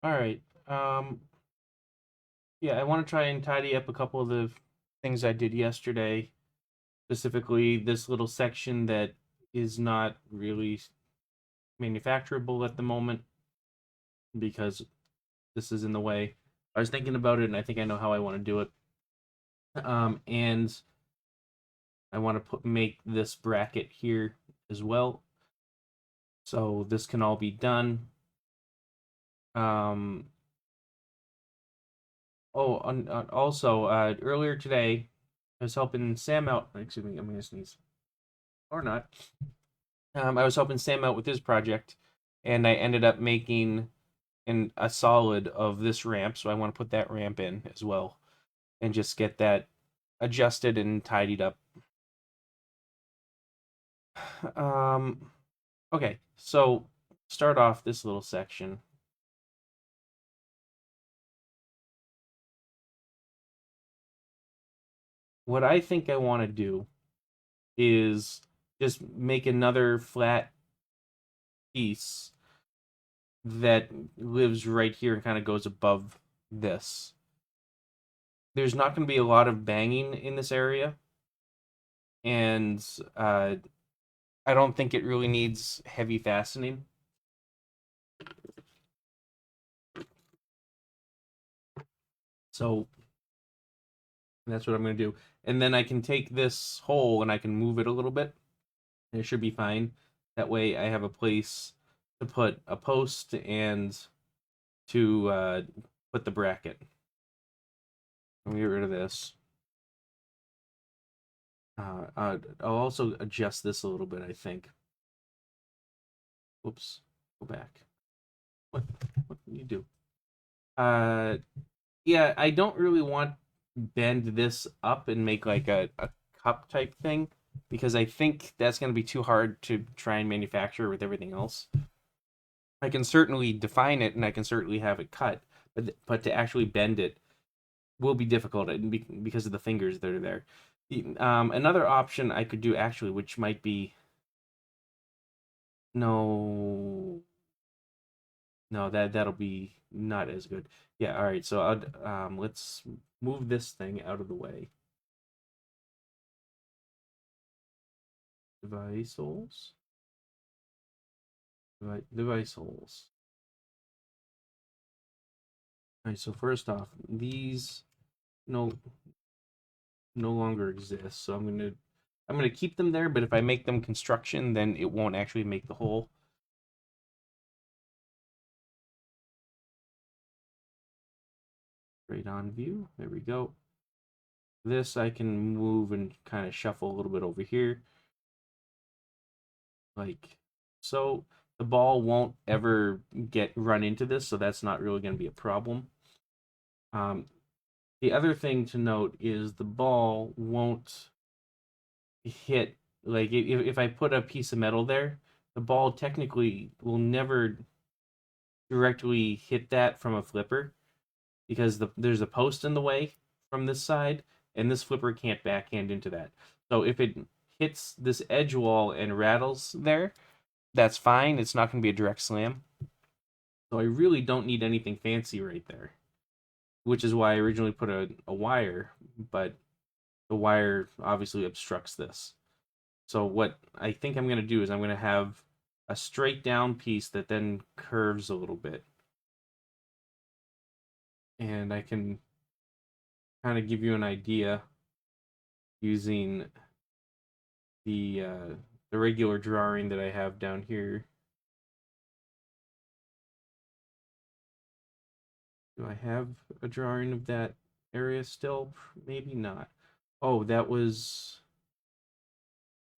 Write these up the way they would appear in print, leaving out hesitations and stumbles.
All right. Yeah, I want to try and tidy up a couple of the things I did yesterday, specifically this little section that is not really manufacturable at the moment because this is in the way. I was thinking about it, and I think I know how I want to do it. And I want to make this bracket here as well, so this can all be done. Um, also, earlier today, I was helping Sam out. Excuse me, I'm gonna sneeze. Or not. I was helping Sam out with his project, and I ended up making a solid of this ramp. So I want to put that ramp in as well, and just get that adjusted and tidied up. Um, okay, so start off this little section. What I think I want to do is just make another flat piece that lives right here and kind of goes above this. There's not going to be a lot of banging in this area, and I don't think it really needs heavy fastening. So that's what I'm going to do. And then I can take this hole and I can move it a little bit. And it should be fine. That way I have a place to put a post and to put the bracket. Let me get rid of this. I'll also adjust this a little bit, I think. Whoops. Go back. What can you do? Yeah, I don't really want bend this up and make like a cup type thing because I think that's going to be too hard to try and manufacture with everything else. I can certainly define it and I can certainly have it cut, but to actually bend it will be difficult because of the fingers that are there. Another option I could do actually, which might be no, no, that'll be not as good. Yeah, all right. So let's move this thing out of the way. Device holes. Device holes. All right. So first off, these no no longer exist. So I'm gonna keep them there. But if I make them construction, then it won't actually make the hole. Right on view. There we go. This I can move and kind of shuffle a little bit over here, like so. The ball won't ever get run into this, so that's not really going to be a problem. Um, the other thing to note is the ball won't hit, like if I put a piece of metal there, the ball technically will never directly hit that from a flipper because there's a post in the way from this side, and this flipper can't backhand into that. So if it hits this edge wall and rattles there, that's fine. It's not going to be a direct slam. So I really don't need anything fancy right there, which is why I originally put a wire, but the wire obviously obstructs this. So what I think I'm going to do is I'm going to have a straight down piece that then curves a little bit. And I can kind of give you an idea using the uh, the regular drawing that I have down here. Do I have a drawing of that area still? Maybe not. Oh, that was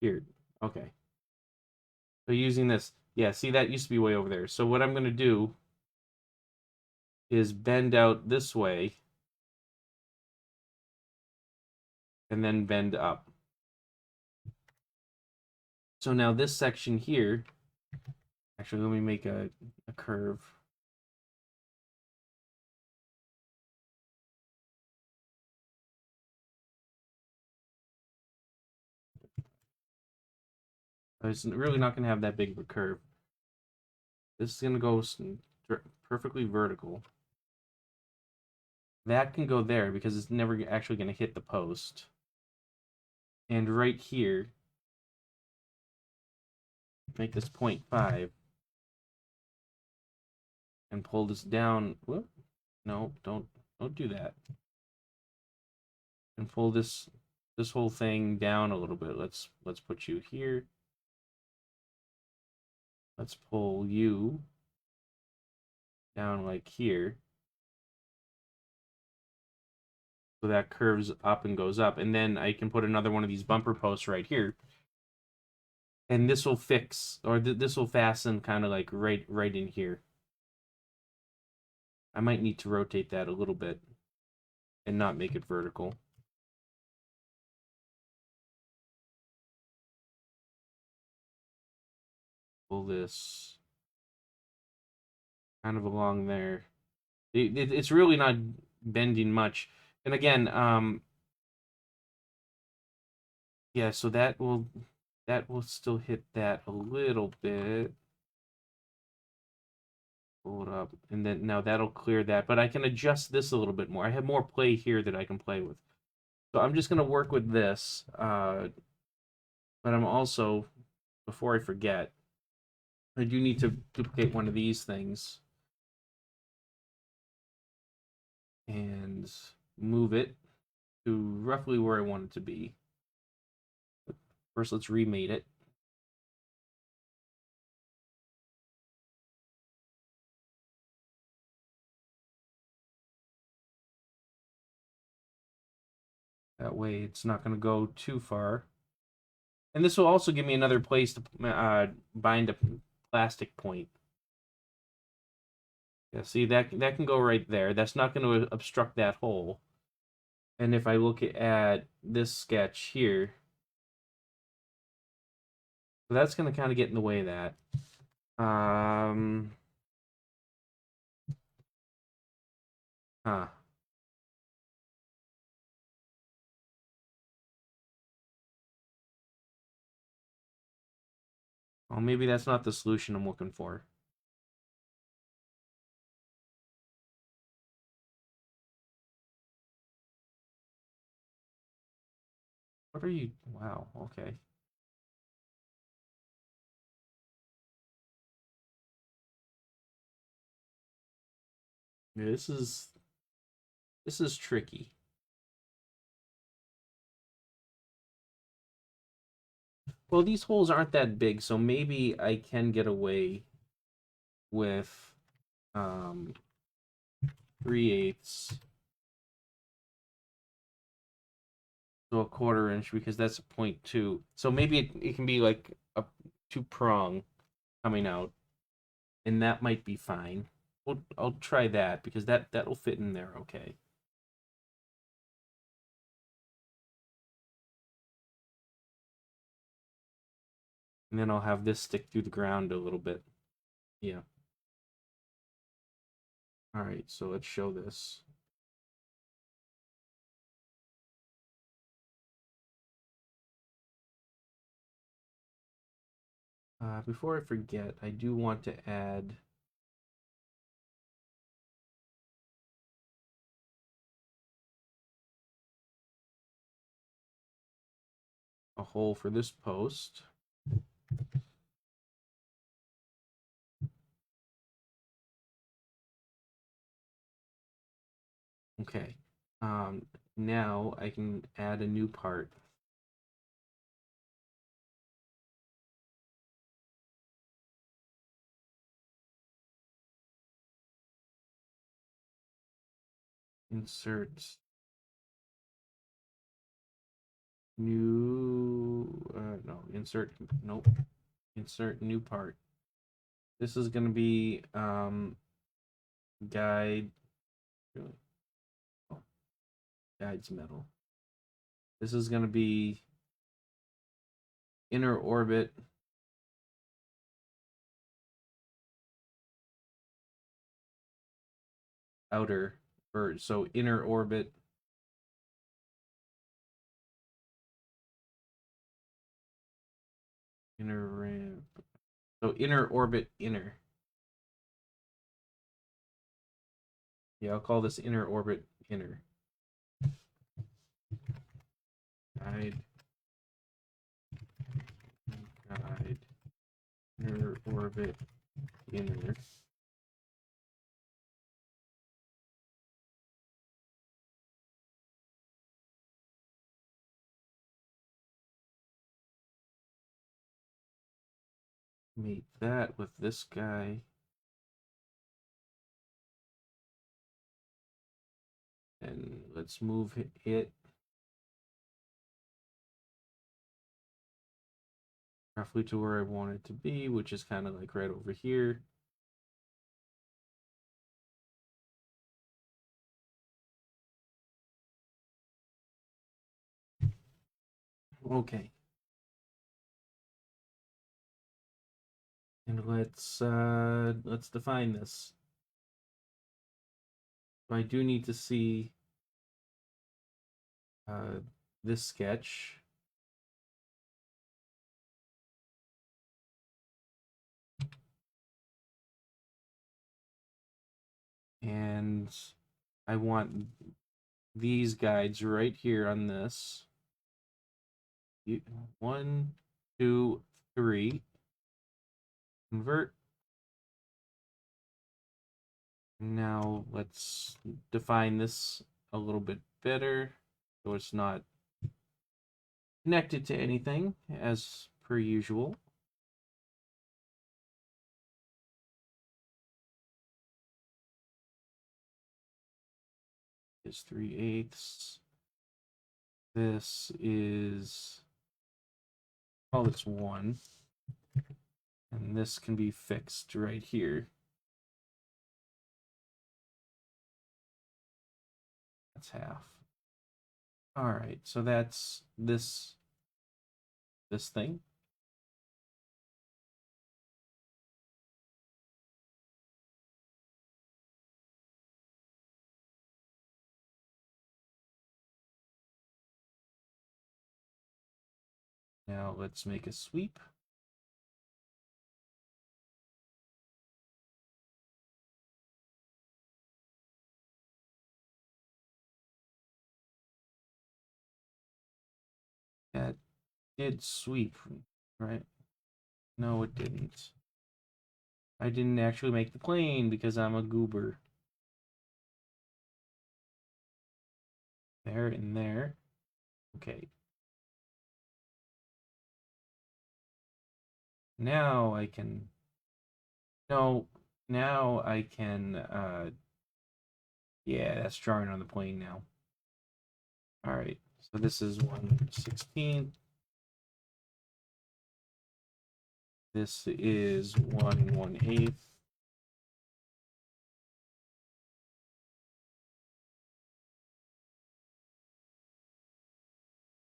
here. Okay. So using this, yeah, see that used to be way over there. So what I'm going to do is bend out this way and then bend up. So now this section here, actually let me make a curve. It's really not going to have that big of a curve. This is going to go perfectly vertical. That can go there because it's never actually going to hit the post. And right here, make this 0.5 and pull this down. Whoop. No, don't do that. And pull this whole thing down a little bit. Let's put you here. Let's pull you down like here. So that curves up and goes up. And then I can put another one of these bumper posts right here. And this will fix, or this will fasten kind of like right in here. I might need to rotate that a little bit and not make it vertical. Pull this kind of along there. It's really not bending much. And again, yeah, so that will still hit that a little bit. Pull it up, and then now that'll clear that. But I can adjust this a little bit more. I have more play here that I can play with. So I'm just gonna work with this. But I'm also, before I forget, I do need to duplicate one of these things and move it to roughly where I want it to be. First, let's remate it. That way it's not going to go too far. And this will also give me another place to bind a plastic point. Yeah, see, that can go right there. That's not going to obstruct that hole. And if I look at this sketch here, so that's going to kind of get in the way of that. Huh. Well, maybe that's not the solution I'm looking for. What are you? Wow, okay. Yeah, this is tricky. Well, these holes aren't that big, so maybe I can get away with 3/8 to a 1/4 inch because that's a 0.2. So maybe it can be like a 2-prong coming out, and that might be fine. I'll try that because that'll fit in there okay. And then I'll have this stick through the ground a little bit. Yeah. All right, so let's show this. Before I forget, I do want to add a hole for this post. Okay. Now I can add a new part. Insert new, no, nope, insert new part. This is going to be guide, really? Oh, guides metal. This is going to be inner orbit outer, or so inner orbit inner ramp. So inner orbit inner. Yeah, I'll call this inner orbit inner. Guide. Guide. Inner orbit inner. Mate that with this guy. And let's move it roughly to where I want it to be, which is kind of like right over here. Okay. And let's define this. I do need to see this sketch. And I want these guides right here on this. 1, 2, 3. Convert. Now let's define this a little bit better so it's not connected to anything as per usual. Is 3/8. This is, oh, it's 1. And this can be fixed right here. That's half. All right, so that's this thing. Now let's make a sweep. That did sweep, right? No, it didn't. I didn't actually make the plane because I'm a goober. There and there. Okay. Now I can... No, now I can... Yeah, that's drawing on the plane now. All right, so this is 1/16. This is 1/1/8.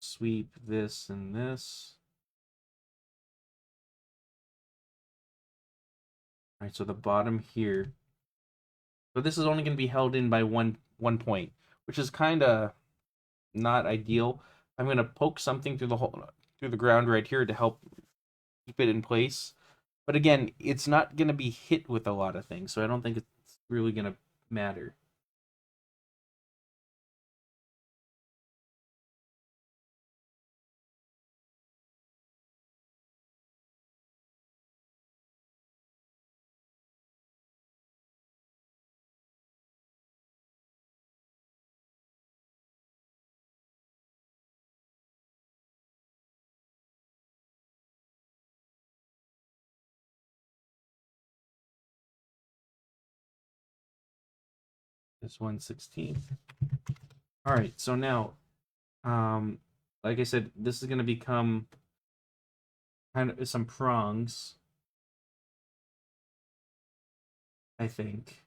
Sweep this and this. All right, so the bottom here. So this is only going to be held in by one point, which is kind of not ideal. I'm going to poke something through the ground right here to help keep it in place. But again, it's not going to be hit with a lot of things, so I don't think it's really going to matter. This 1/16. All right, so now, like I said, this is going to become kind of some prongs, I think.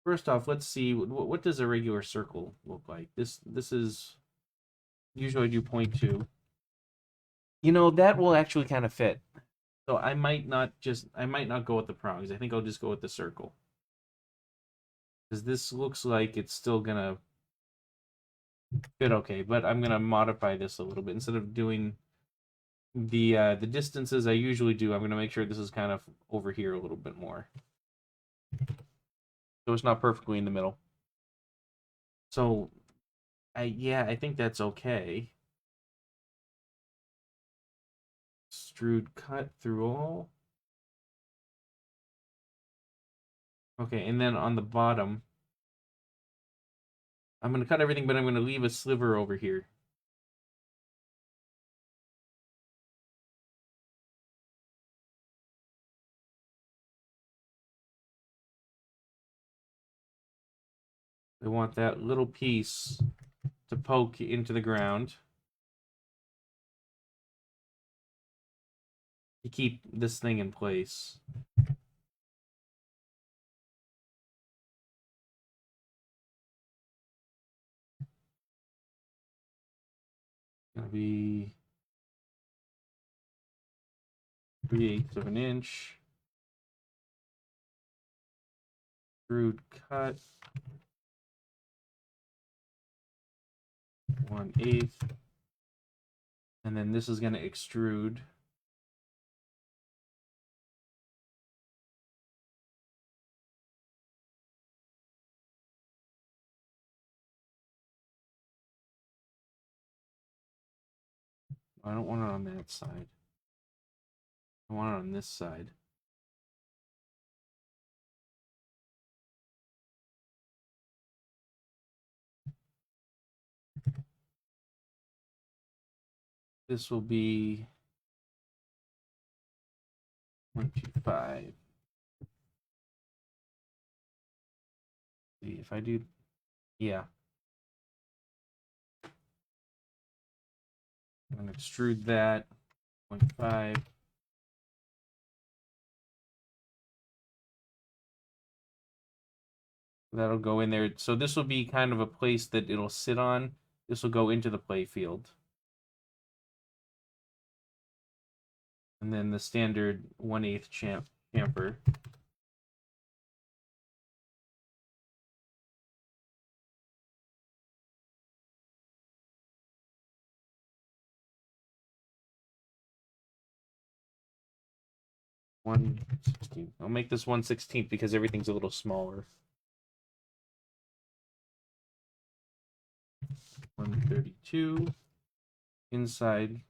First off, let's see what does a regular circle look like. This is usually I do 0.2. You know, that will actually kind of fit. So I might not go with the prongs. I think I'll just go with the circle. Because this looks like it's still gonna fit okay, but I'm gonna modify this a little bit. Instead of doing the distances I usually do, I'm gonna make sure this is kind of over here a little bit more. So it's not perfectly in the middle. So, yeah, I think that's okay. Extrude cut through all. Okay, and then on the bottom, I'm going to cut everything, but I'm going to leave a sliver over here. I want that little piece to poke into the ground to keep this thing in place. Gonna be 3/8 of an inch. Extrude cut. 1/8. And then this is going to extrude. I don't want it on that side. I want it on this side. This will be 125. See if I do, yeah. I'm gonna extrude that 0.5. That'll go in there. So this will be kind of a place that it'll sit on. This will go into the play field. And then the standard 1/8 chamfer. One 16th. I'll make this 1/16 because everything's a little smaller. 132 inside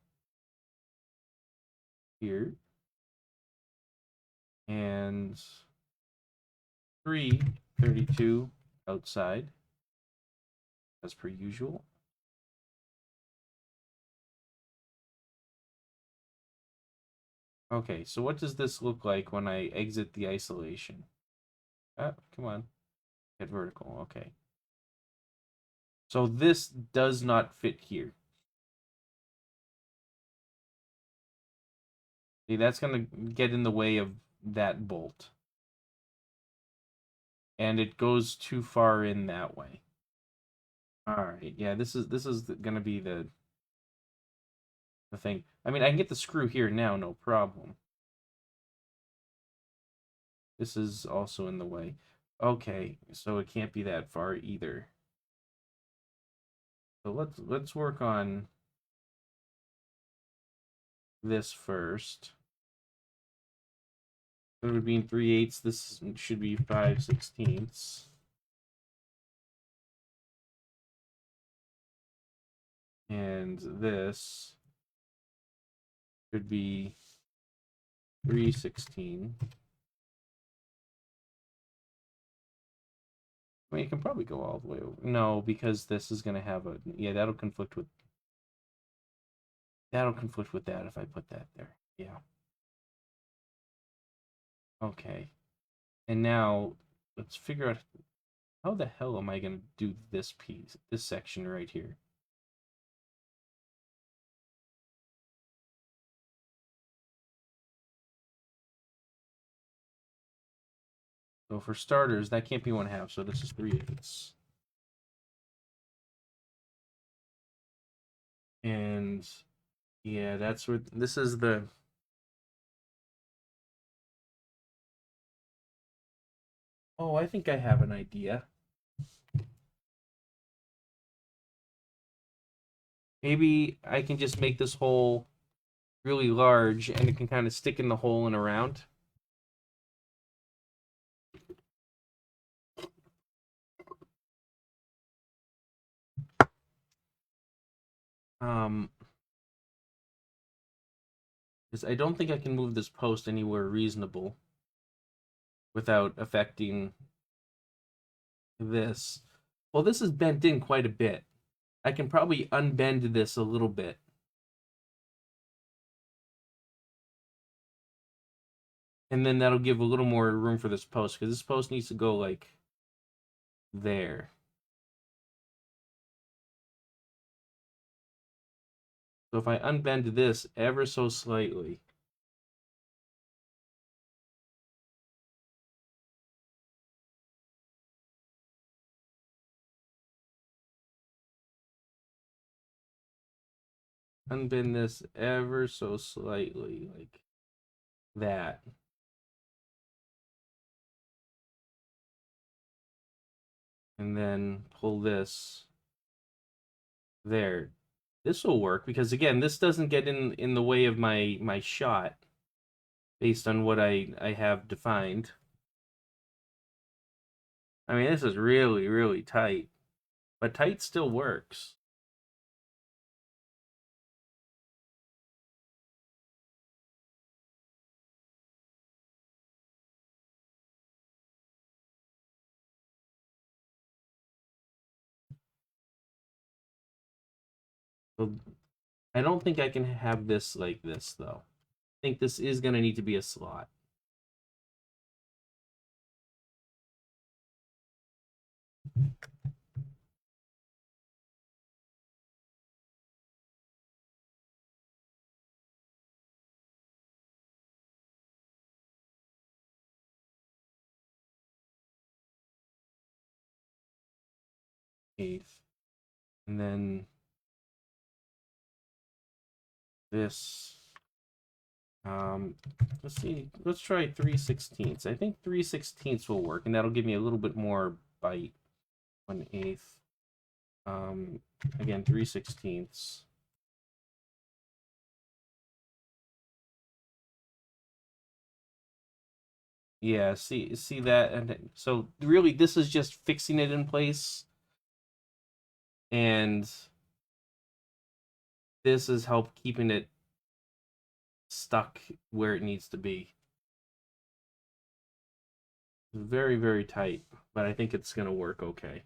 here, and 332 outside, as per usual. Okay, so what does this look like when I exit the isolation? Ah, come on. Get vertical, okay. So this does not fit here. See, that's going to get in the way of that bolt. And it goes too far in that way. All right, yeah, this is going to be the thing. I mean, I can get the screw here now, no problem. This is also in the way. Okay, so it can't be that far either. So let's work on this first. It would be in 3/8. This should be 5/16. And this should be 3/16. I mean, you can probably go all the way over. No, because this is going to have a... Yeah, that'll conflict with... That'll conflict with that if I put that there. Yeah. Okay. And now, let's figure out... How the hell am I going to do this piece, this section right here? So for starters, that can't be 1/2, so this is 3/8. And yeah, that's where this is the... Oh, I think I have an idea. Maybe I can just make this hole really large and it can kind of stick in the hole and around. Um, because I don't think I can move this post anywhere reasonable without affecting this. Well, this is bent in quite a bit. I can probably unbend this a little bit. And then that'll give a little more room for this post, because this post needs to go like there. So if I unbend this ever so slightly, unbend this ever so slightly, like that. And then pull this there. This will work because again, this doesn't get in the way of my shot based on what I have defined. I mean, this is really really tight, but tight still works. So I don't think I can have this like this though. I think this is going to need to be a slot. Eighth. And then this. Um, let's see. Let's try 3/16. I think 3/16 will work, and that'll give me a little bit more bite. 1/8. Again, 3/16. Yeah, see that, and so really, this is just fixing it in place, and this is help keeping it stuck where it needs to be. Very, very tight, but I think it's gonna work okay.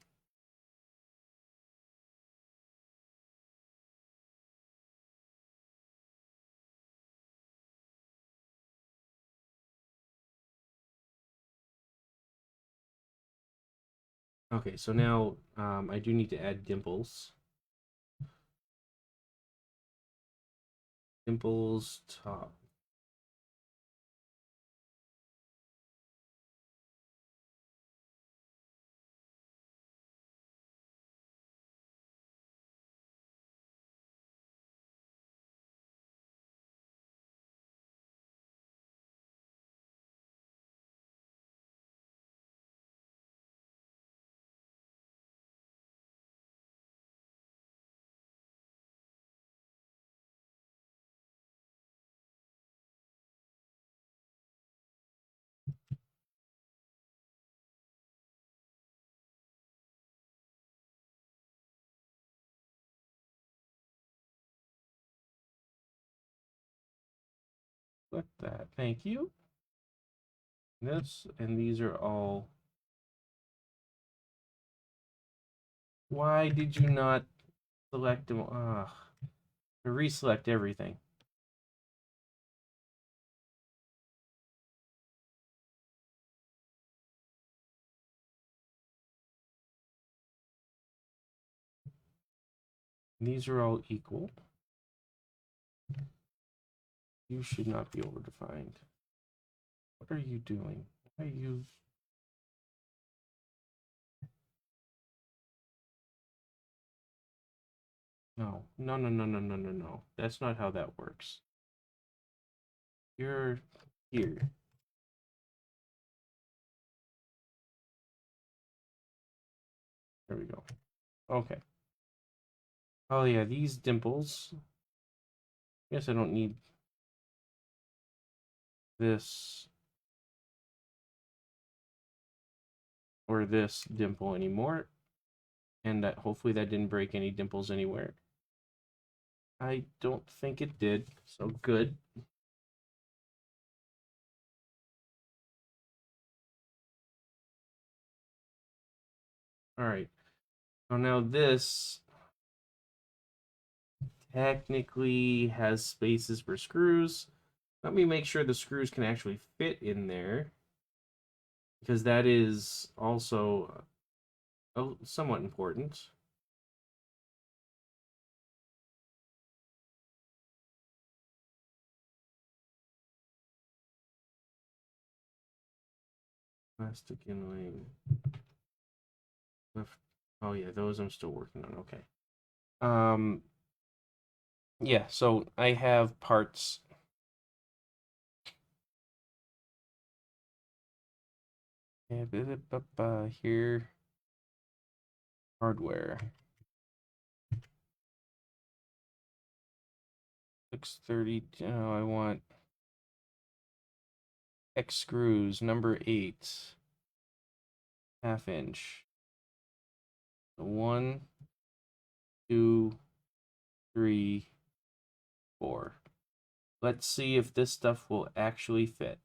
Okay, so now I do need to add dimples. Dimples top. Select that. Thank you. This and these are all. Why did you not select them? Ugh. Reselect everything. These are all equal. You should not be overdefined. What are you doing? Why are you? No, no, no, no, no, no, no, no. That's not how that works. You're here. There we go. Okay. Oh yeah, these dimples. Guess I don't need this or this dimple anymore. And that hopefully that didn't break any dimples anywhere. I don't think it did, so good. All right. So now this technically has spaces for screws. Let me make sure the screws can actually fit in there, because that is also somewhat important. Plastic inlay. Oh yeah, those I'm still working on. Okay. Um, yeah, so I have parts. Here, hardware. 630. Oh, I want X screws, number 8, ½ inch. 1, 2, 3, 4. Let's see if this stuff will actually fit.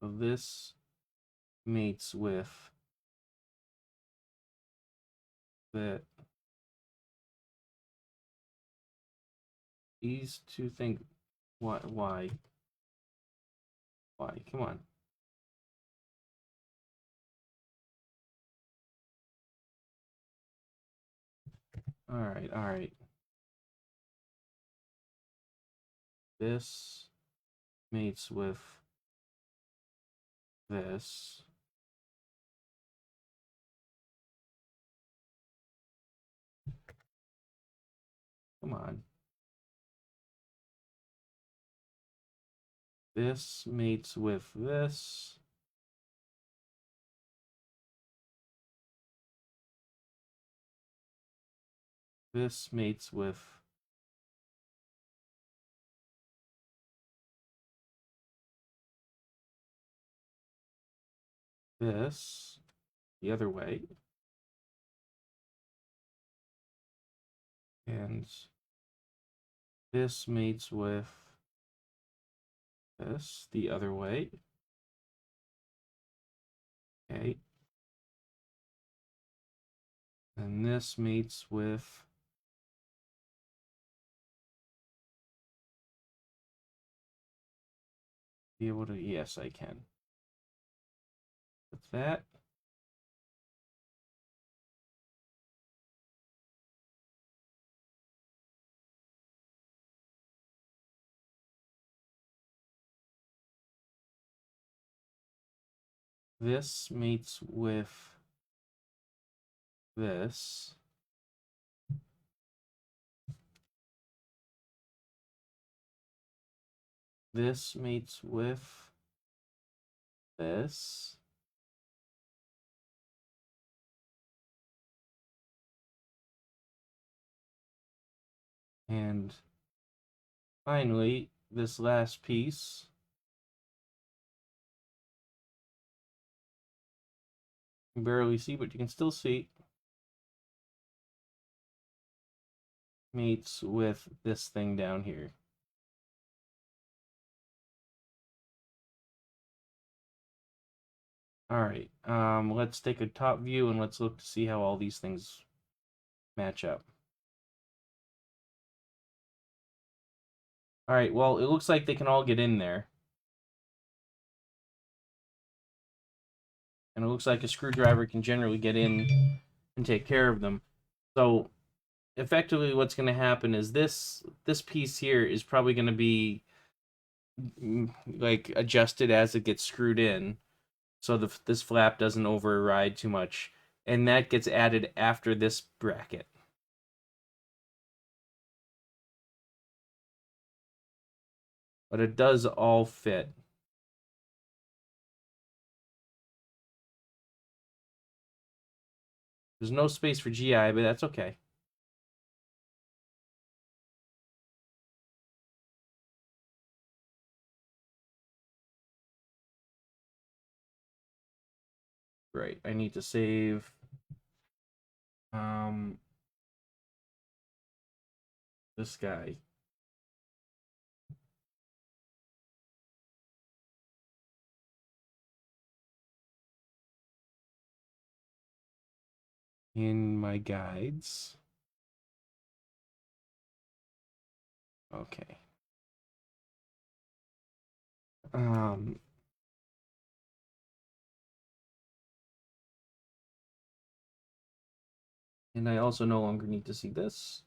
So this mates with that. These two things. Why? Why? Why? Come on. All right. All right. This mates with this. Come on. This mates with this. This mates with this the other way. And this mates with this the other way. Okay. And this mates with be able to, yes, I can. With that. This mates with this. This mates with this. And finally, this last piece you can barely see, but you can still see, mates with this thing down here. All right, let's take a top view and let's look to see how all these things match up. All right, well, it looks like they can all get in there. And it looks like a screwdriver can generally get in and take care of them. So effectively what's going to happen is this piece here is probably going to be like adjusted as it gets screwed in, so this flap doesn't override too much, and that gets added after this bracket. But it does all fit. There's no space for GI, but that's okay. Right, I need to save this guy. In my guides. Okay. Um, and I also no longer need to see this.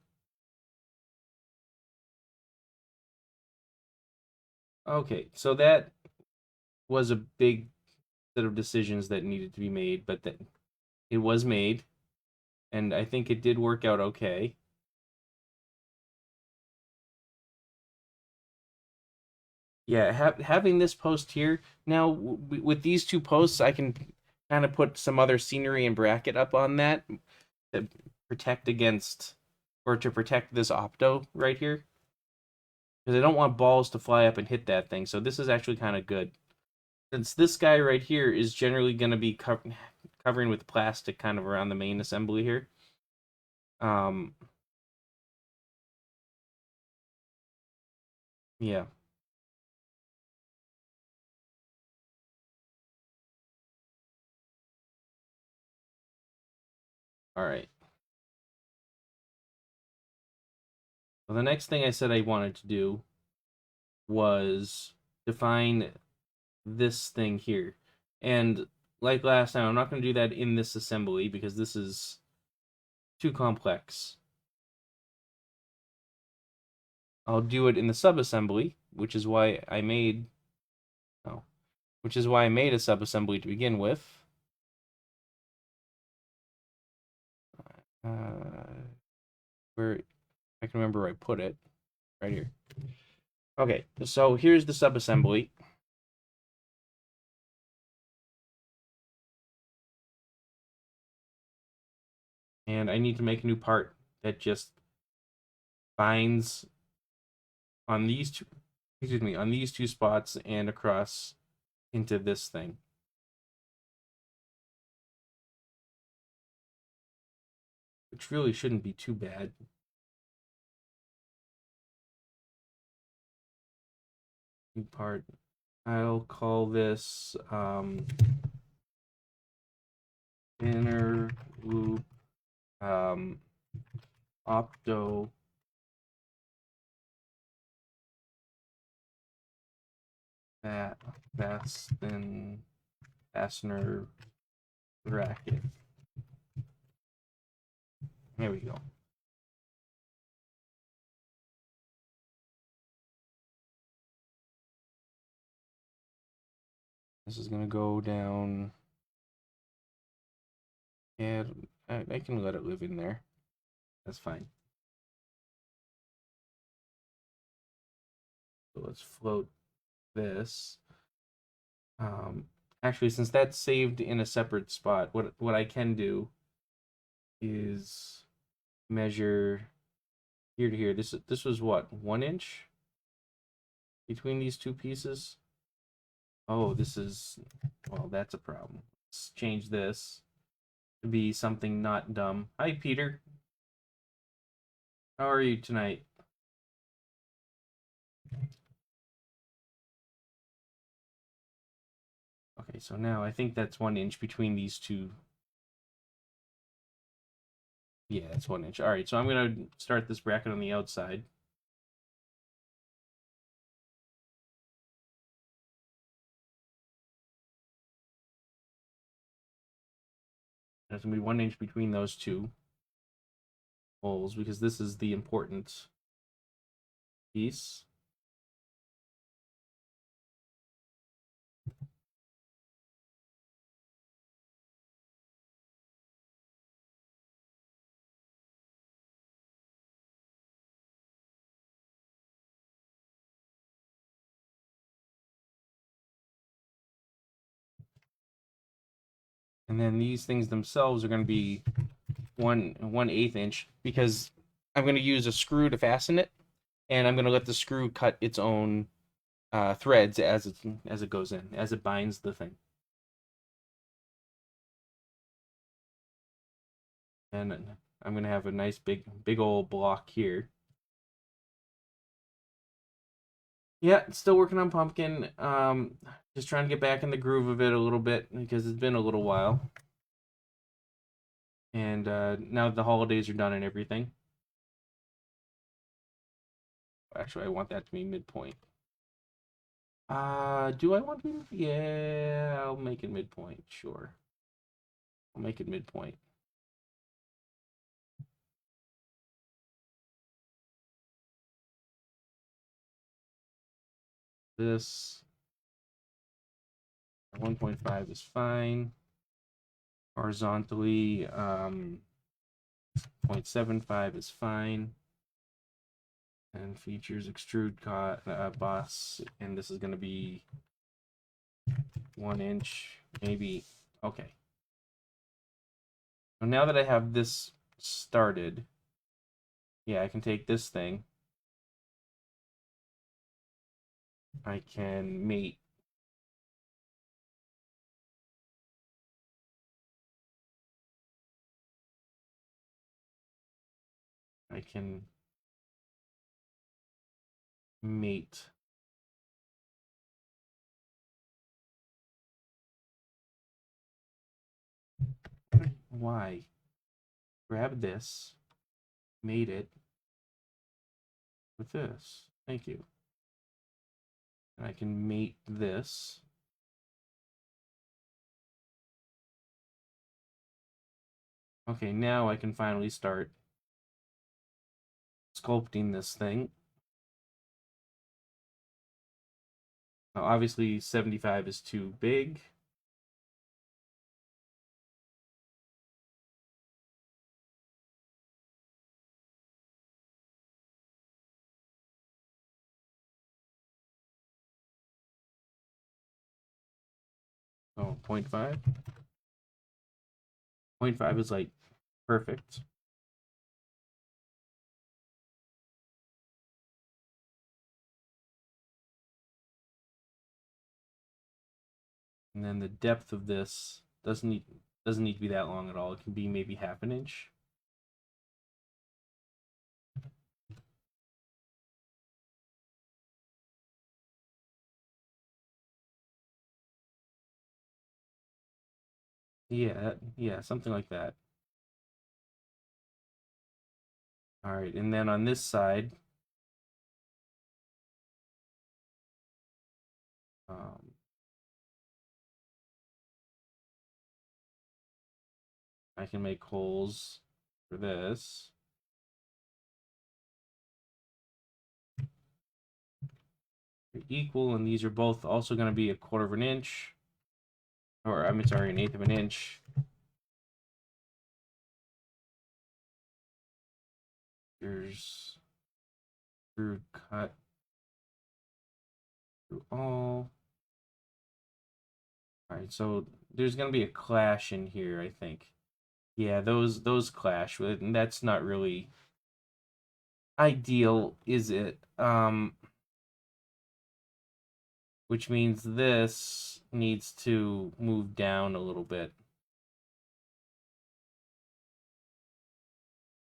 Okay, so that was a big set of decisions that needed to be made, but that it was made, and I think it did work out okay. Yeah, having this post here now with these two posts, I can kind of put some other scenery and bracket up on that to protect against or to protect this opto right here because I don't want balls to fly up and hit that thing. So this is actually kind of good. Since this guy right here is generally going to be covering with plastic kind of around the main assembly here. Um, yeah. All right. Well, the next thing I said I wanted to do was define this thing here. And like last time, I'm not going to do that in this assembly because this is too complex. I'll do it in the subassembly, which is why I made which is why I made a subassembly to begin with. Where I can remember where I put it. Right here. Okay, so here's the subassembly. And I need to make a new part that just binds on these two, excuse me, on these two spots and across into this thing. Which really shouldn't be too bad. New part. I'll call this inner loop opto fastener bracket. There we go. This is gonna go down. And I can let it live in there. That's fine. So let's float this. Actually, since that's saved in a separate spot, what I can do is measure here to here. This was what, 1 inch between these two pieces? Oh, this is, well, that's a problem. Let's change this to be something not dumb. Hi, Peter. How are you tonight? Okay, so now I think that's 1 inch between these two. Yeah, that's 1 inch. All right, so I'm gonna start this bracket on the outside. There's gonna be 1 inch between those two holes because this is the important piece. And then these things themselves are going to be 1/8 inch because I'm going to use a screw to fasten it, and I'm going to let the screw cut its own threads as it goes in, as it binds the thing. And I'm gonna have a nice big old block here. Yeah, still working on pumpkin. Just trying to get back in the groove of it a little bit because it's been a little while. And now that the holidays are done and everything. Actually, I want that to be midpoint. Do I want to? Yeah, I'll make it midpoint. Sure. I'll make it midpoint. This 1.5 is fine. Horizontally, 0.75 is fine. And features extrude boss, and this is going to be 1 inch, maybe. Okay. So now that I have this started, yeah, I can take this thing. I can mate. I can mate. Why? Grab this, mate it with this. Thank you. And I can mate this. Okay, now I can finally start sculpting this thing. Now, obviously, 75 is too big. Oh, 0.5. 0.5 is like perfect. And then the depth of this doesn't need to be that long at all. It can be maybe half an inch. Yeah, something like that. All right, and then on this side, um, I can make holes for this. They're equal, and these are both also going to be 1/4 of an inch, or I'm sorry, 1/8 of an inch. Here's through cut through all. All right, so there's going to be a clash in here, I think. Yeah, those clash, and that's not really ideal, is it? Which means this needs to move down a little bit.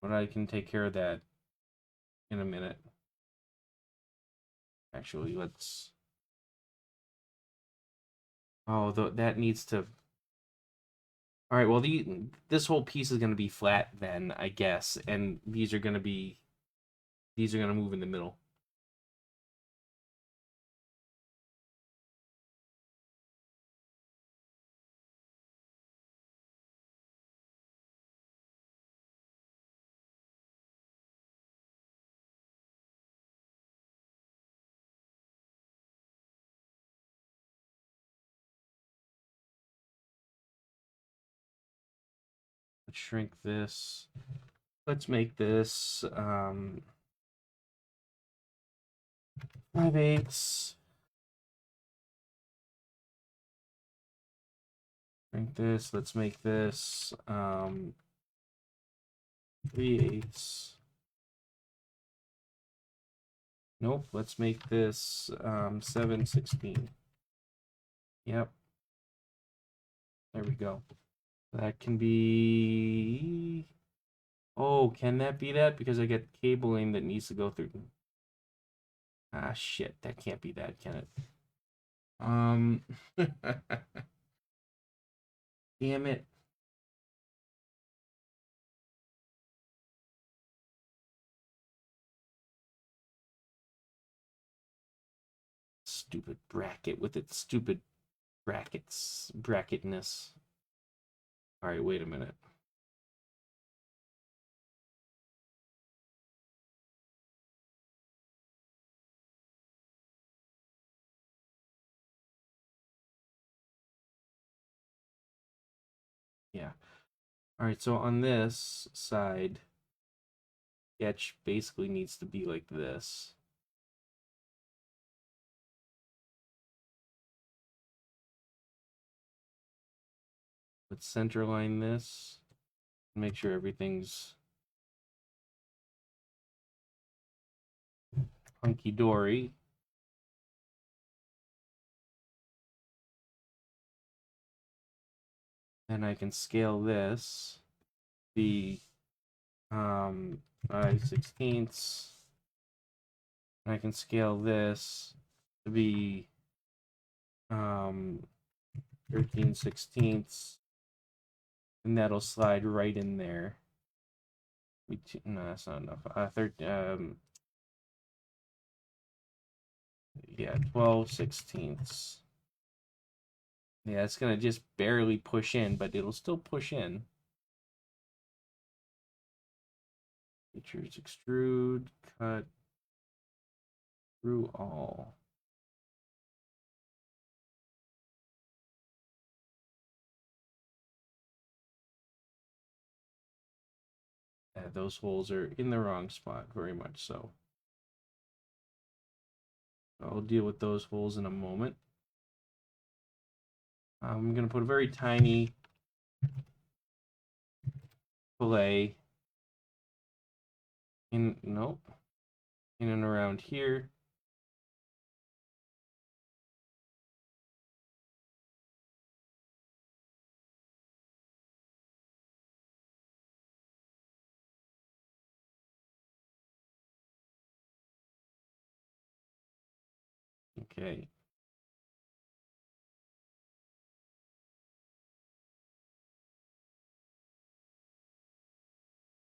But I can take care of that in a minute. Actually, let's... Oh, that needs to... All right, well, this whole piece is going to be flat then, I guess, and these are going to move in the middle. Let's shrink this. Let's make this 5/8. Shrink this. Let's make this 3/8. Nope. Let's make this 7/16. Yep. There we go. That can be Oh, can that be that? Because I get cabling that needs to go through. Ah, shit. That can't be that, can it? Um, damn it. Stupid bracket with its stupid bracketness. All right, wait a minute. Yeah. All right, so on this side, sketch basically needs to be like this. Let's center line this. Make sure everything's hunky-dory. Then I can scale this. The 5/16. I can scale this to be 13/16, and that'll slide right in there. No, that's not enough. Yeah, 12/16. Yeah, it's gonna just barely push in, but it'll still push in. Features extrude, cut through all. Yeah, those holes are in the wrong spot, very much so. I'll deal with those holes in a moment. I'm going to put a very tiny fillet in, nope, in and around here. Okay.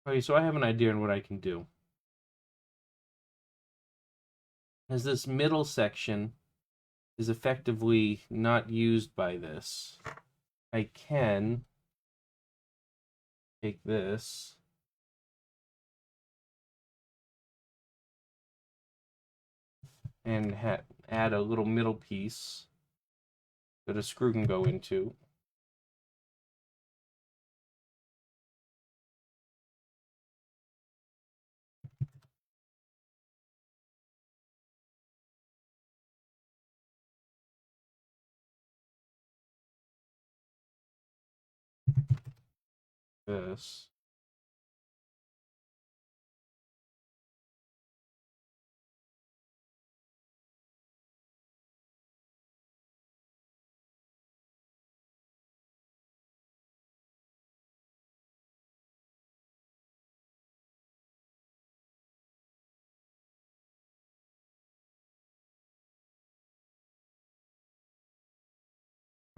Okay, so I have an idea on what I can do. As this middle section is effectively not used by this, I can take this and add a little middle piece that a screw can go into. This.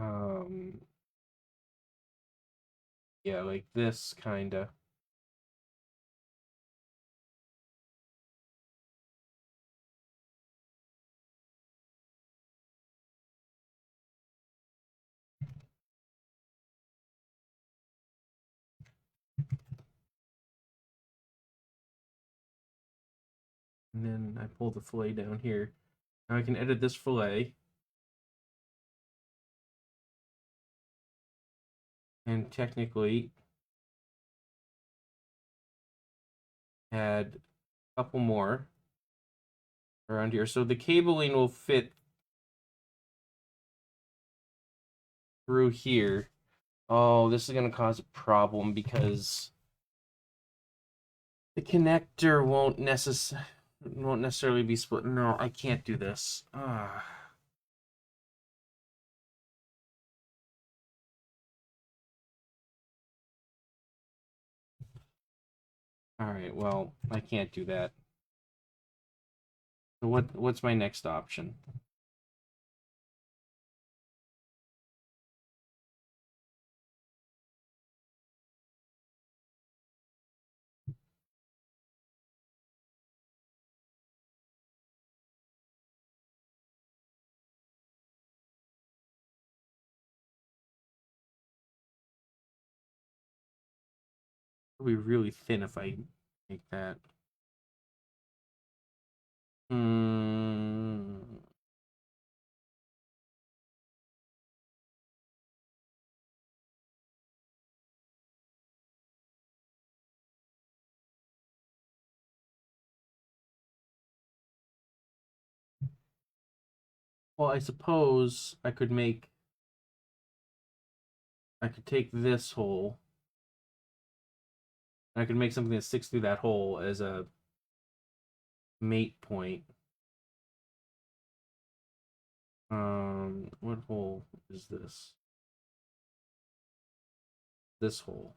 Um, yeah, like this kind of. And then I pull the fillet down here. Now I can edit this fillet. And technically add a couple more around here. So the cabling will fit through here. Oh, this is going to cause a problem because the connector won't necessarily be split. No, I can't do this. All right, well, I can't do that. So what's my next option? It'll be really thin if I make that. Hmm. Well, I suppose I could take this hole. I could make something that sticks through that hole as a mate point. What hole is this? This hole.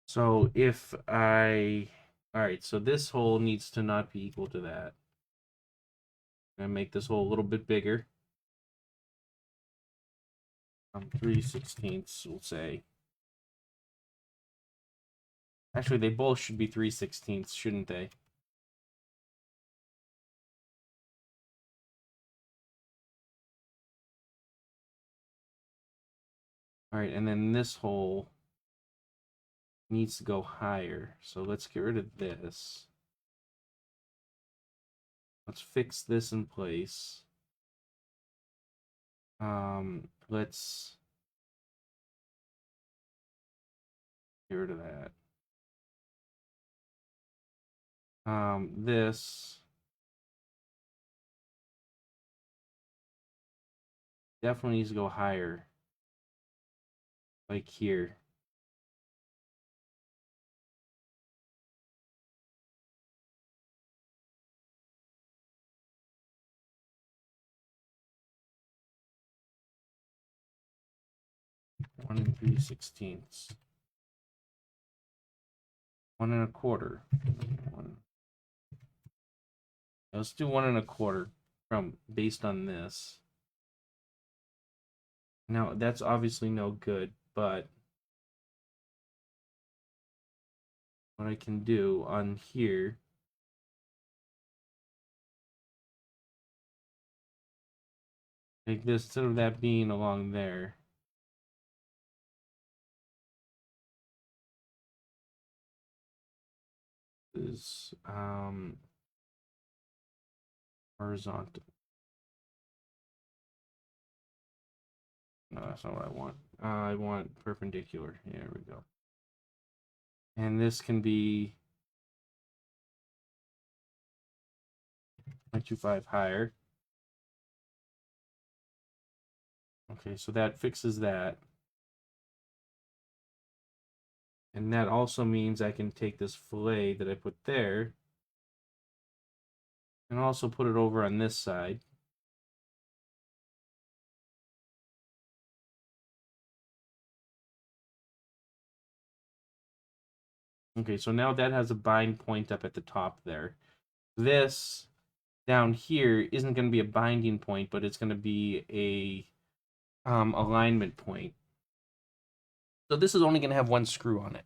So if all right, so this hole needs to not be equal to that. I'm gonna make this hole a little bit bigger. 3/16, we'll say. Actually, they both should be 3/16, shouldn't they? All right, and then this hole needs to go higher. So let's get rid of this. Let's fix this in place. Let's get rid of that. This definitely needs to go higher, like here. One and 3/16. 1 1/4. One. Let's do 1 1/4 from based on this. Now that's obviously no good, but what I can do on here, like this, instead of that being along there, is horizontal. No, that's not what I want. I want perpendicular. There we go. And this can be 0.25 higher. Okay, so that fixes that. And that also means I can take this fillet that I put there and also put it over on this side. Okay, so now that has a bind point up at the top there. This down here isn't going to be a binding point, but it's going to be a alignment point. So this is only going to have one screw on it.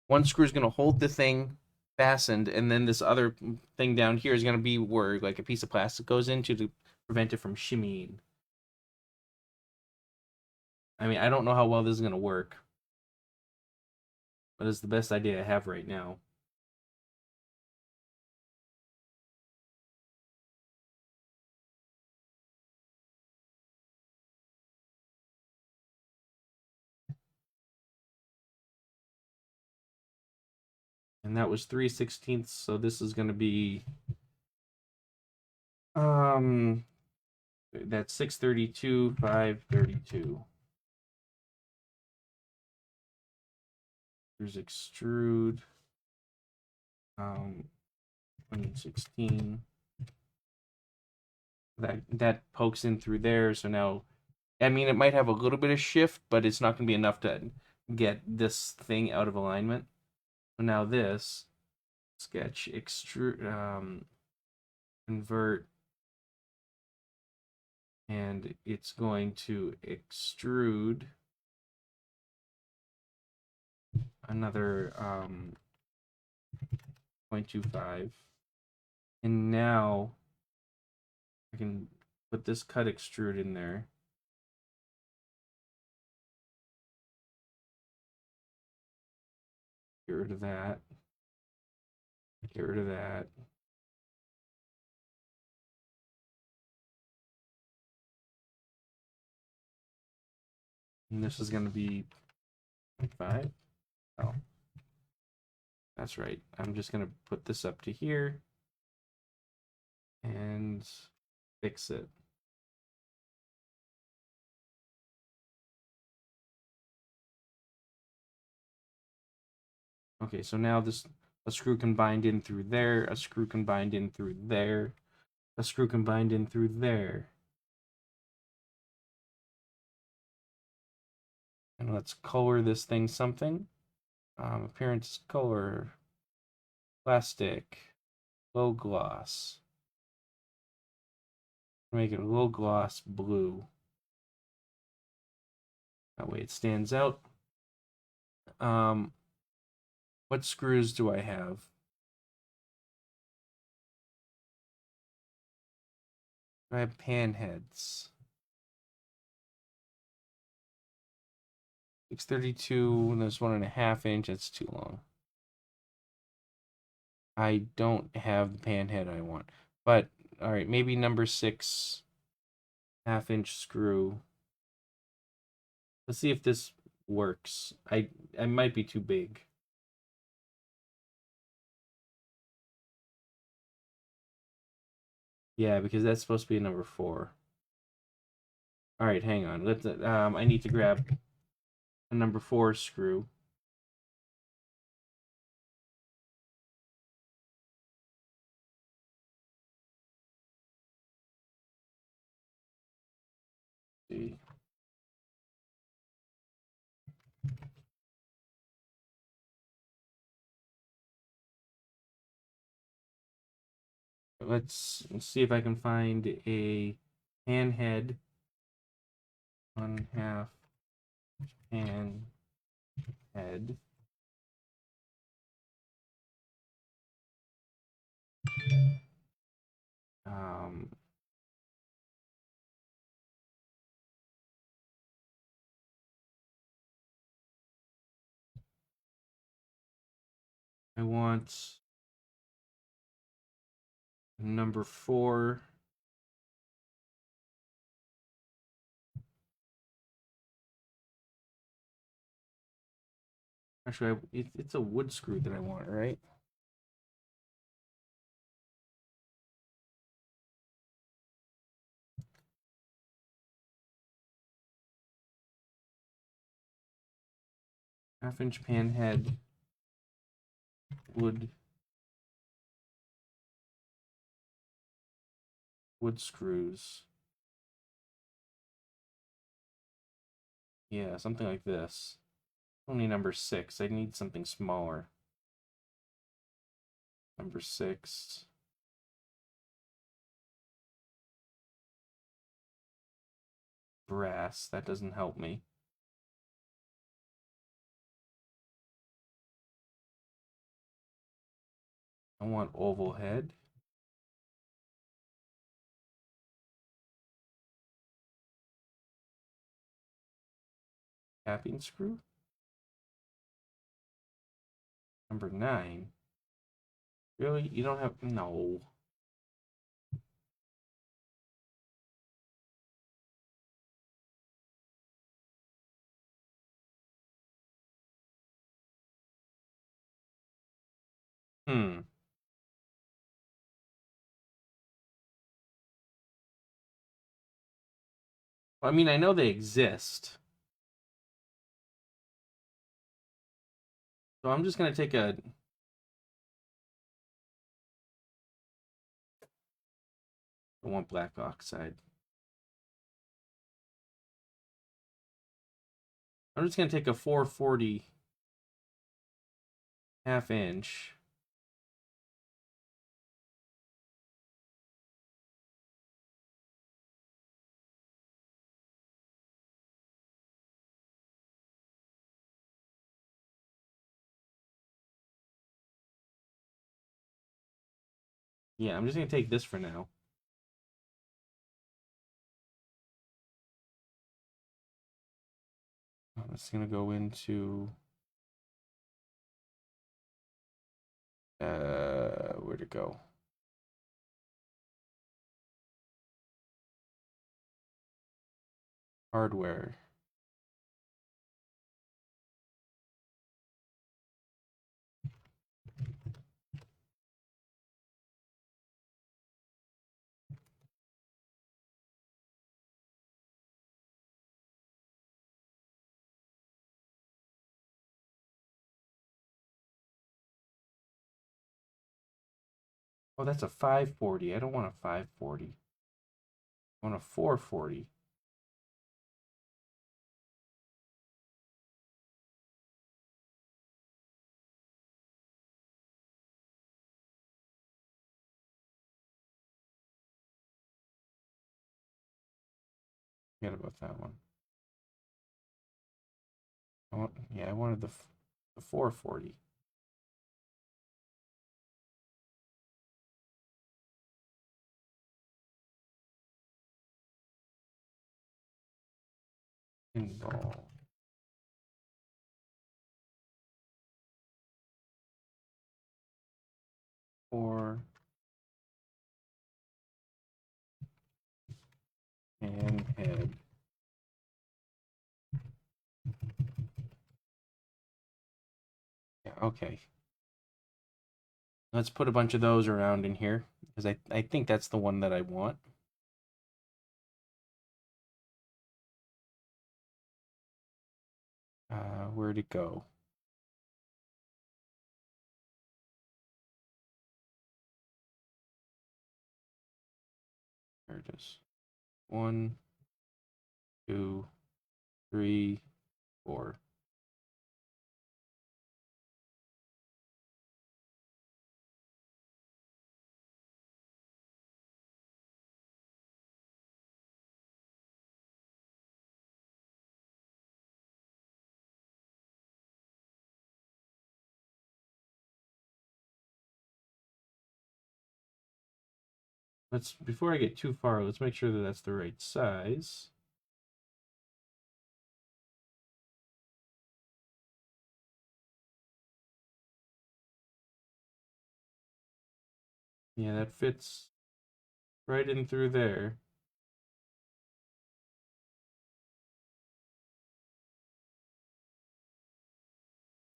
One screw is going to hold the thing fastened, and then this other thing down here is going to be where like a piece of plastic goes into to prevent it from shimmying. I mean, I don't know how well this is going to work, but it's the best idea I have right now. And that was 3/16, so this is going to be that's 632, 532. Here's extrude. 116. that pokes in through there. So now, I mean, it might have a little bit of shift, but it's not going to be enough to get this thing out of alignment. So now this sketch extrude, convert, and it's going to extrude another 0.25. And now I can put this cut extrude in there. Get rid of that. Get rid of that. And this is going to be 0.5. Oh, that's right. I'm just going to put this up to here and fix it. Okay, so now this a screw combined in through there, a screw combined in through there, a screw combined in through there. And let's color this thing something. Appearance color, plastic, low gloss. Make it a low gloss blue. That way it stands out. What screws do I have? I have pan heads. 632, and there's 1.5 inch. That's too long. I don't have the pan head I want. But, all right, maybe number 6 half-inch screw. Let's see if this works. I might be too big. Yeah, because that's supposed to be a number 4. All right, hang on. Let's. I need to grab a number 4 screw. See. Let's see if I can find a pan head. 1/2 pan head. Um, I want number 4. Actually, it's a wood screw that I want, right? Half-inch pan head, wood screws. Yeah, something like this. Only number 6. I need something smaller. Number 6. Brass. That doesn't help me. I want oval head. Capping screw. Number 9. Really? You don't have... No. Hmm. I mean, I know they exist. So I'm just going to take a... I want black oxide. I'm just going to take a 440 half inch. Yeah, I'm just going to take this for now. It's going to go into... where'd it go? Hardware. Oh, that's a 540. I don't want a 540. I want a 440. Forget about that one. I wanted the 440. Pinball. Four. And head. Yeah, okay. Let's put a bunch of those around in here, because I think that's the one that I want. Where'd it go? There it is. 1, 2, 3, 4. Before I get too far, let's make sure that that's the right size. Yeah, that fits right in through there.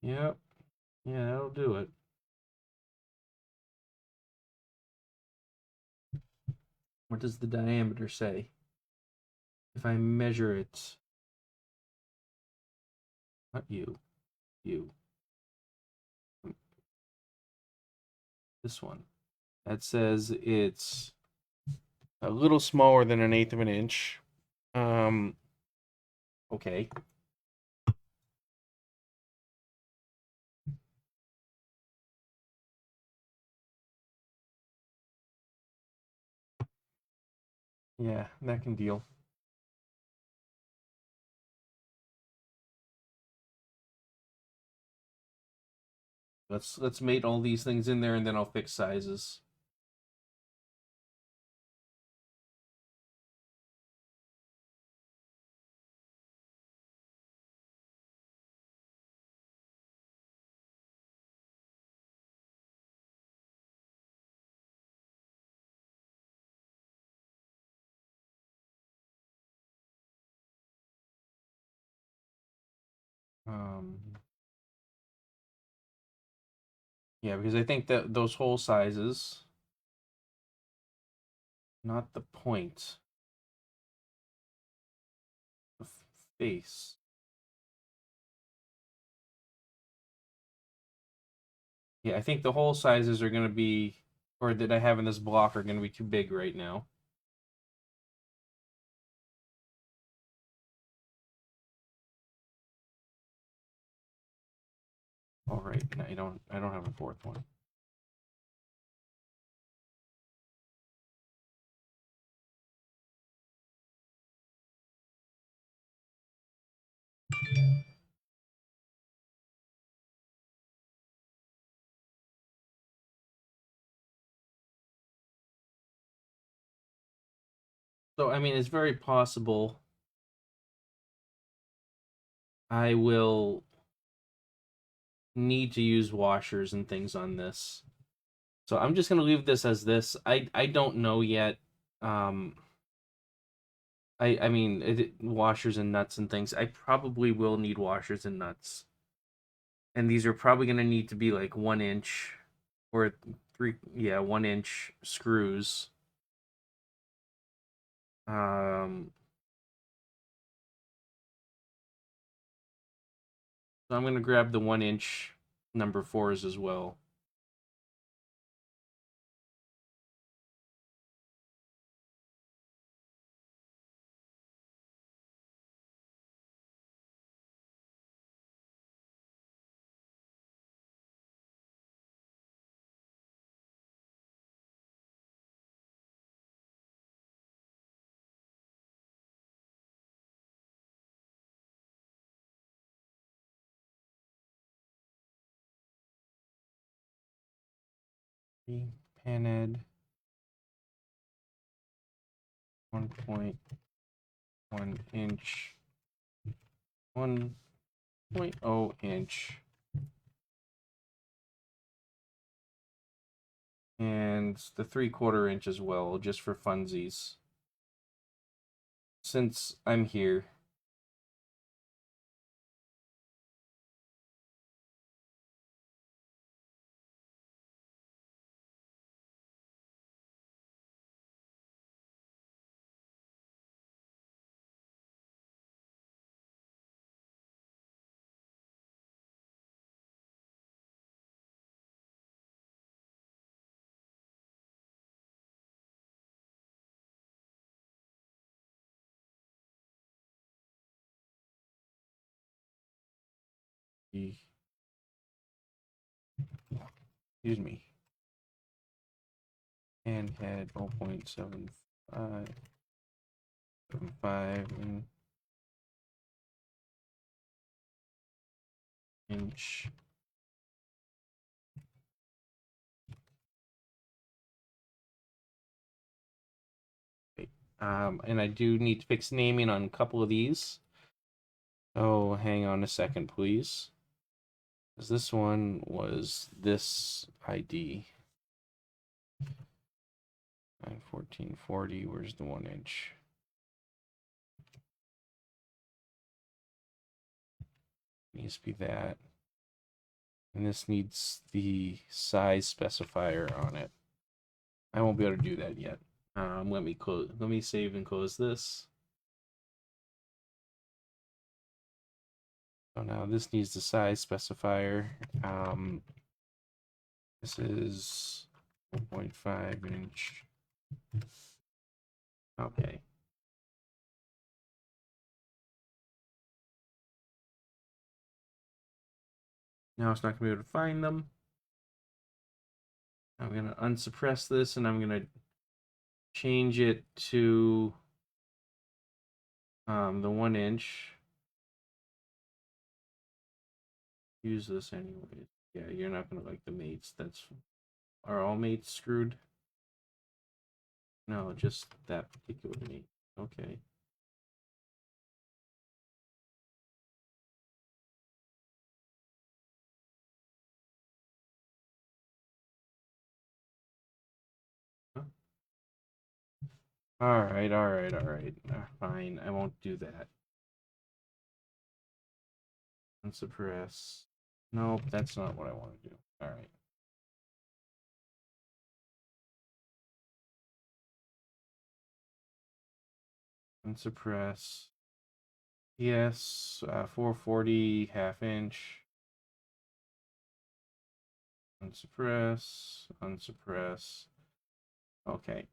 Yep. Yeah, that'll do it. What does the diameter say? If I measure it, not you, this one. That says it's a little smaller than 1/8 of an inch. Okay. Yeah, that can deal. Let's mate all these things in there, and then I'll fix sizes. Um, yeah, because I think that those hole sizes, not the point, the face. Yeah, I think the hole sizes are going to be, or that I have in this block, are going to be too big right now. All right, no, I don't have a fourth one. So I mean, it's very possible I will need to use washers and things on this. So I'm just gonna leave this as this. I don't know yet. Um, I mean washers and nuts and things. I probably will need washers and nuts, and these are probably gonna need to be like 1 inch or three, yeah, 1 inch screws. Um, so I'm gonna grab the 1 inch number fours as well. Panhead 1.1 inch, 1.0 inch, and the 3/4 inch as well, just for funsies. Since I'm here. Excuse me. Panhead 0.75 inch. And I do need to fix naming on a couple of these. Oh, hang on a second, please. Because this one was this ID. 91440, where's the 1 inch? Needs to be that. And this needs the size specifier on it. I won't be able to do that yet. Let me save and close this. So now this needs the size specifier. This is 1.5 inch. Okay. Now it's not going to be able to find them. I'm going to unsuppress this and I'm going to change it to the 1 inch. Use this anyway. Yeah, you're not going to like the mates. Are all mates screwed? No, just that particular mate. Okay. All right. Fine, I won't do that. Unsuppress. Nope, that's not what I want to do. All right. Unsuppress. Yes, 440 1/2 inch. Unsuppress. Unsuppress. Okay.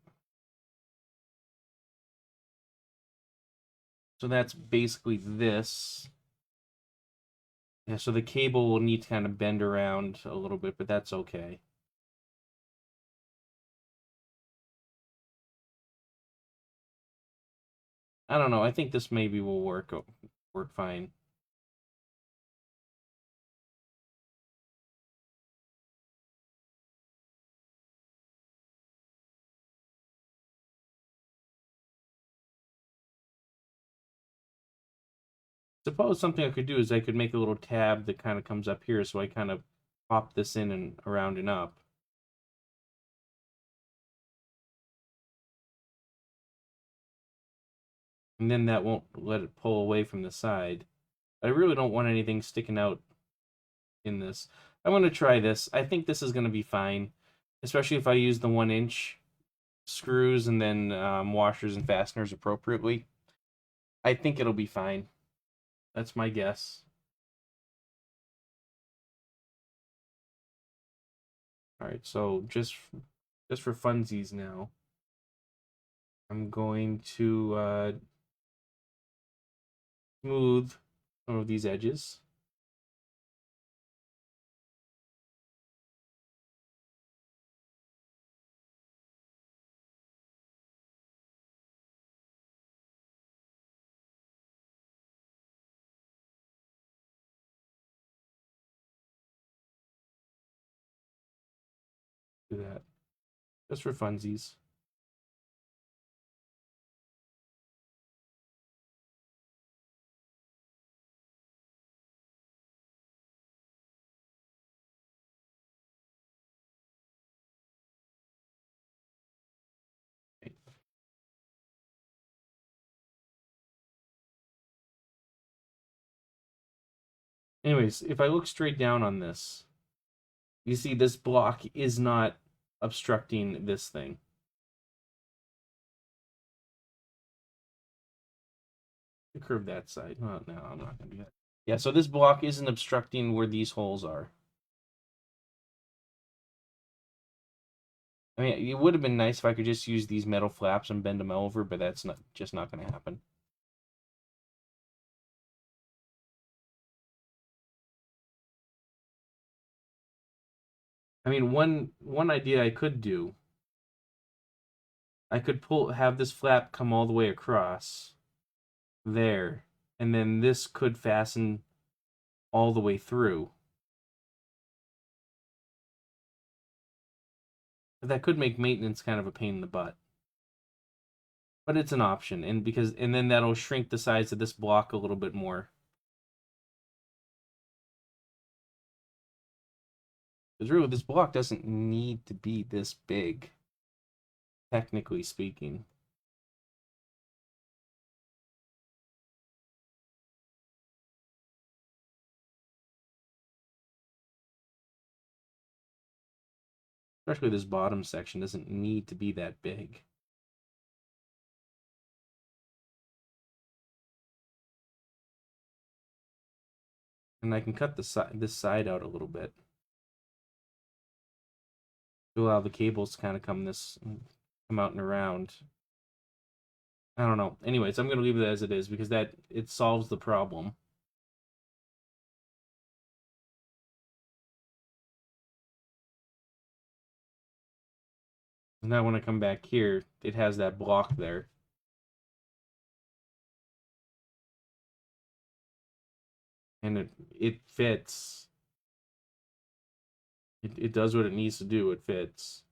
So that's basically this. Yeah, so the cable will need to kind of bend around a little bit, but that's okay. I don't know. I think this maybe will work fine. Suppose something I could do is I could make a little tab that kind of comes up here, so I kind of pop this in and around and up. And then that won't let it pull away from the side. I really don't want anything sticking out in this. I'm going to try this. I think this is going to be fine, especially if I use the 1-inch screws and then washers and fasteners appropriately. I think it'll be fine. That's my guess. All right, so just for funsies now, I'm going to smooth some of these edges. Do that just for funsies. Anyways, if I look straight down on this, you see this block is not obstructing this thing. Curve that side. Oh, no, I'm not going to do that. Yeah, so this block isn't obstructing where these holes are. I mean, it would have been nice if I could just use these metal flaps and bend them over, but that's not going to happen. I mean, one idea I could do, I could have this flap come all the way across there, and then this could fasten all the way through. But that could make maintenance kind of a pain in the butt. But it's an option, and then that'll shrink the size of this block a little bit more. Because really, this block doesn't need to be this big, technically speaking. Especially this bottom section doesn't need to be that big. And I can cut this side out a little bit to allow the cables to kind of come out and around. I don't know. Anyways, I'm gonna leave it as it is because it solves the problem. And now when I come back here, it has that block there. And it fits. It does what it needs to do. It fits.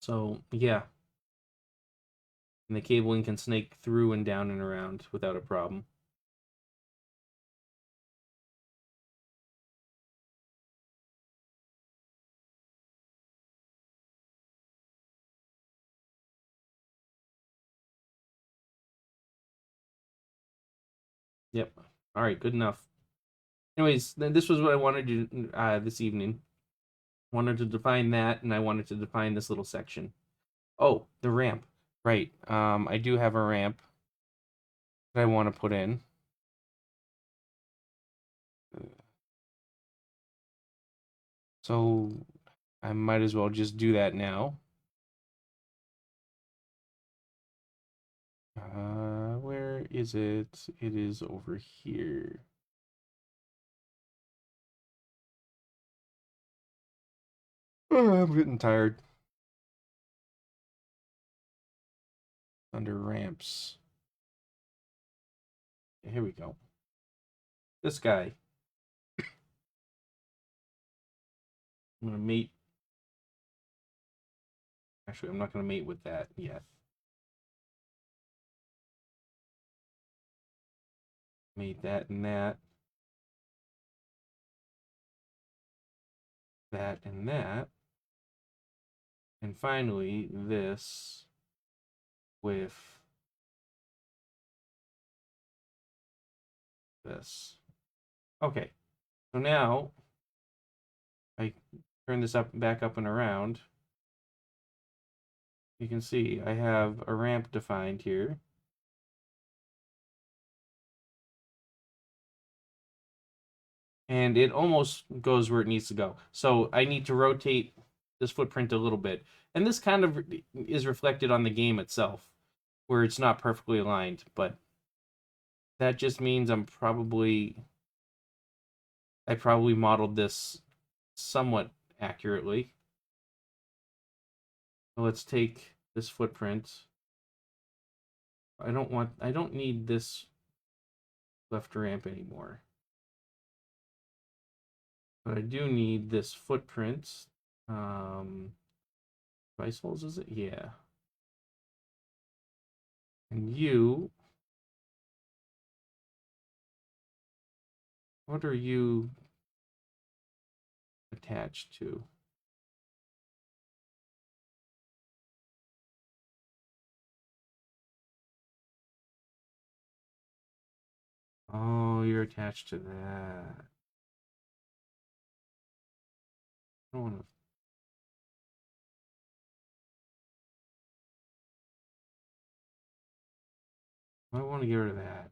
So yeah, and the cabling can snake through and down and around without a problem. Yep. All right. Good enough. Anyways, this was what I wanted to do this evening. Wanted to define that, and I wanted to define this little section. Oh, the ramp. Right. I do have a ramp that I want to put in. So I might as well just do that now. is it? It is over here. Oh, I'm getting tired. Under ramps. Here we go. This guy. I'm gonna mate. Actually, I'm not gonna mate with that yet. Mate that and that. That and that. And finally, this with this. Okay, so now I turn this back up and around. You can see I have a ramp defined here. And it almost goes where it needs to go. So I need to rotate this footprint a little bit. And this kind of is reflected on the game itself, where it's not perfectly aligned, but that just means I probably modeled this somewhat accurately. So let's take this footprint. I don't need this left ramp anymore. But I do need this footprint. Device holes, is it? Yeah. And what are you attached to? Oh, you're attached to that. I don't want to. I want to get rid of that.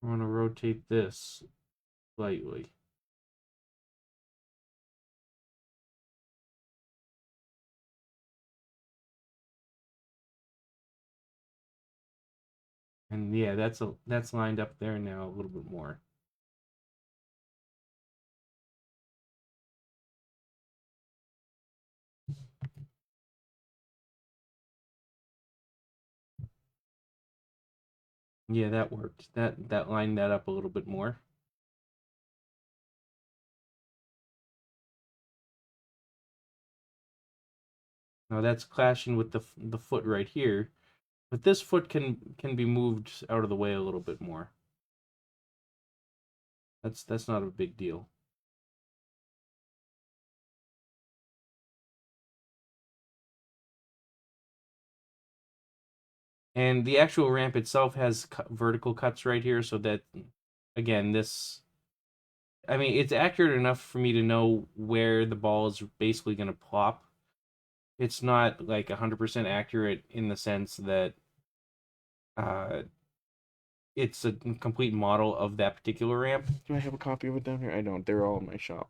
I want to rotate this slightly. And yeah, that's lined up there now a little bit more. Yeah, that worked. That lined that up a little bit more. Now that's clashing with the foot right here, but this foot can be moved out of the way a little bit more. That's not a big deal. And the actual ramp itself has vertical cuts right here, so that, again, I mean, it's accurate enough for me to know where the ball is basically going to plop. It's not like 100% accurate in the sense that uh, it's a complete model of that particular ramp. Do I have a copy of it down here? I don't. They're all in my shop.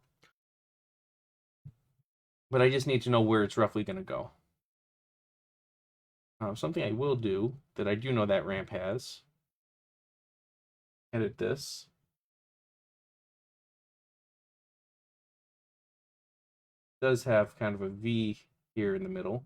But I just need to know where it's roughly going to go. Something I will do that I do know that ramp has. Edit this. It does have kind of a V here in the middle.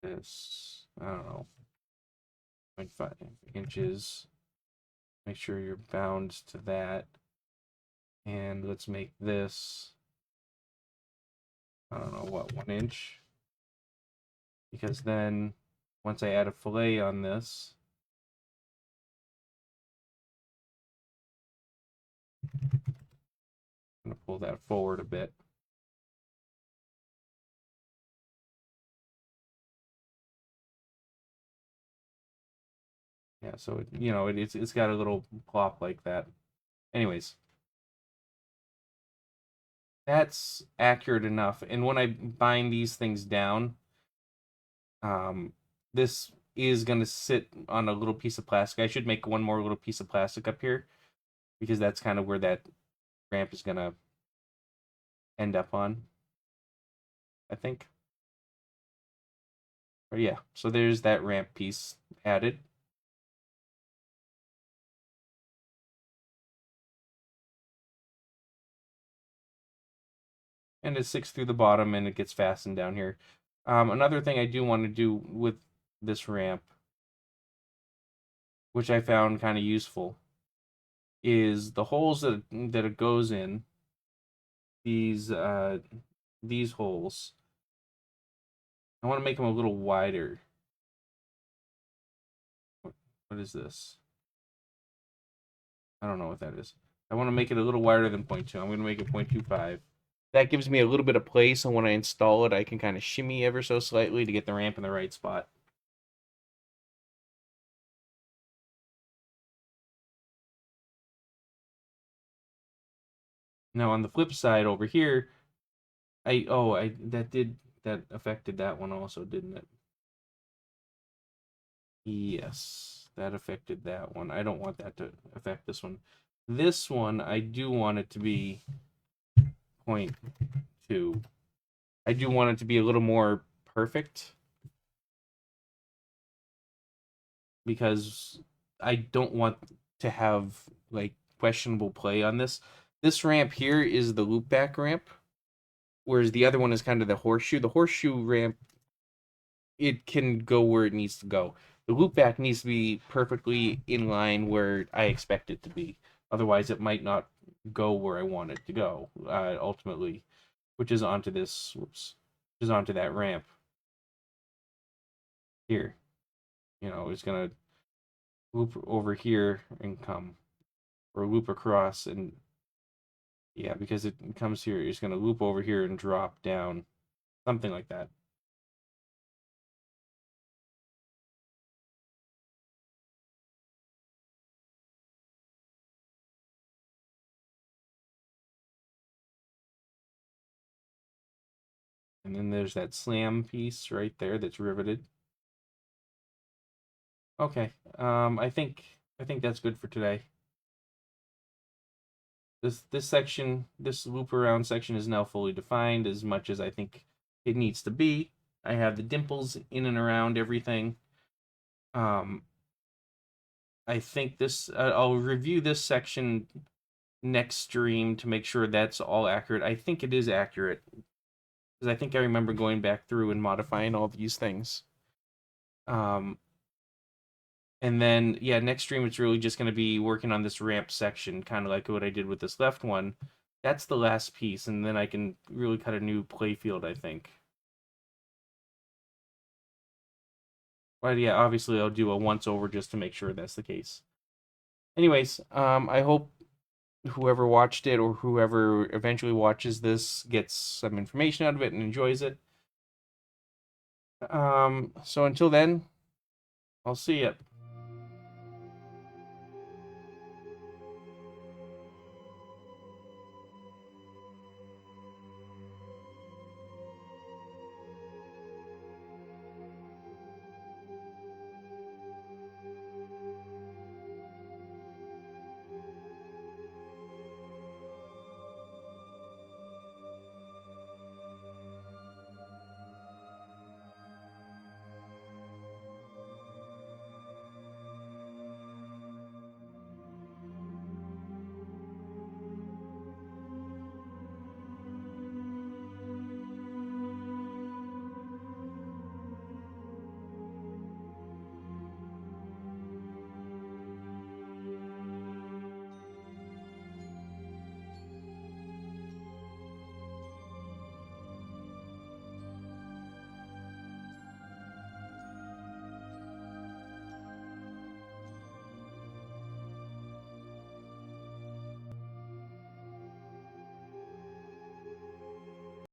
This, I don't know, 0.5 inches. Make sure you're bound to that. And let's make this, I don't know what, 1 inch. Because then once I add a fillet on this, I'm going to pull that forward a bit. Yeah, so it's got a little plop like that. Anyways, that's accurate enough. And when I bind these things down, this is going to sit on a little piece of plastic. I should make one more little piece of plastic up here because that's kind of where that ramp is going to end up on, I think. But yeah, so there's that ramp piece added. And it sticks through the bottom and it gets fastened down here. Another thing I do want to do with this ramp, which I found kind of useful, is the holes that it goes in. These holes. I want to make them a little wider. What is this? I don't know what that is. I want to make it a little wider than 0.2. I'm going to make it 0.25. That gives me a little bit of play, so when I install it, I can kind of shimmy ever so slightly to get the ramp in the right spot. Now on the flip side over here, that affected that one also, didn't it? Yes, that affected that one. I don't want that to affect this one. This one, I do want it to be 0.2. I do want it to be a little more perfect because I don't want to have like questionable play on this. This ramp here is the loopback ramp, whereas the other one is kind of the horseshoe. The horseshoe ramp, it can go where it needs to go. The loopback needs to be perfectly in line where I expect it to be. Otherwise, it might not go where I want it to go ultimately, which is onto this. Whoops, which is onto that ramp here. You know, it's gonna loop over here and come, or loop across, and yeah, because it comes here, it's gonna loop over here and drop down, something like that. And then there's that slam piece right there that's riveted. Okay, I think that's good for today. This loop around section is now fully defined as much as I think it needs to be. I have the dimples in and around everything. Um, I think I'll review this section next stream to make sure that's all accurate. I think it is accurate because I think I remember going back through and modifying all these things. Um, and then yeah, next stream it's really just going to be working on this ramp section, kind of like what I did with this left one. That's the last piece, and then I can really cut a new play field, I think. But yeah, obviously I'll do a once over just to make sure that's the case. Anyways, I hope whoever watched it or whoever eventually watches this gets some information out of it and enjoys it. So until then, I'll see you.